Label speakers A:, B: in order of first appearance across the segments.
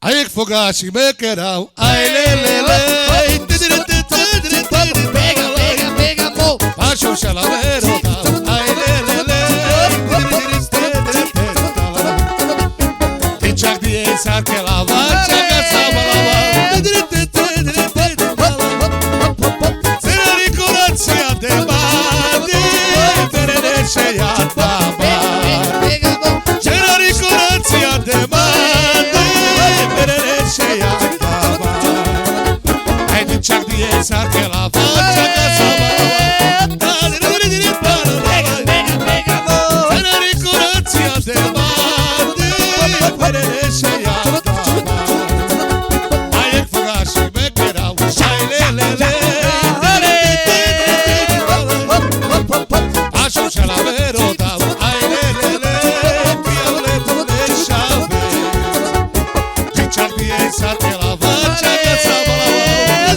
A: Aí que fogache, bequeirão. Ai, lelele.
B: Pega, pega, pega, pô.
A: Baixo o chalaveiro. Ai, lelele. Tinchak diye sarke lava. Chaka saba lava. Senari corazia de badi. Perene cheia taba.
B: Pega, pô.
A: Senari corazia de badi. Perene cheia taba. Ai tinchak diye sarke lava. Chaka saba lava.
B: Pega, pega, pô.
A: Senari corazia de badi. Perene cheia taba. Ai que fogache, bequeirão. Ai, lelele. Baixo o chalaveiro, ai, lelele. Violeto de chave. Tinchak diye sarke lava. Chaka saba lava.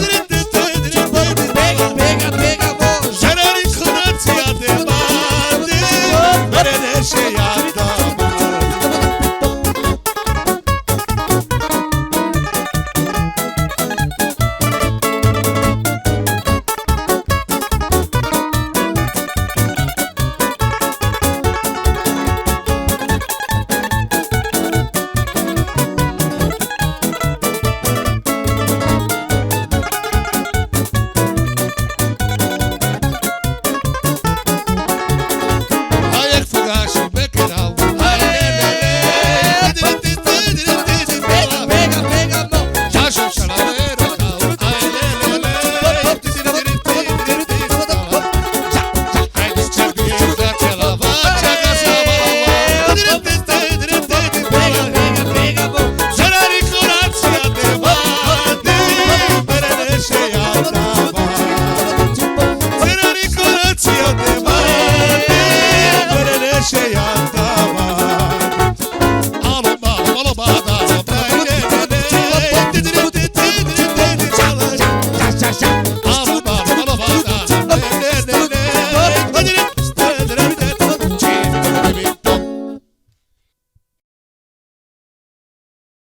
B: Pega, pega, pega, pô.
A: Senari corazia de badi. Perene cheia taba. Ai que fogache, bequeirão. Ai, lelele.
B: Pega, pega, pega, pô.
A: Baixo o chalaveiro, ai, lelele. Ai tinchak diye sarke lava. Chaka saba lava.
B: Pega, pega, pega, pô.
A: Senari corazia de badi. Perene cheia taba. Senari corazia de badi. Perene cheia taba. Alô, bala,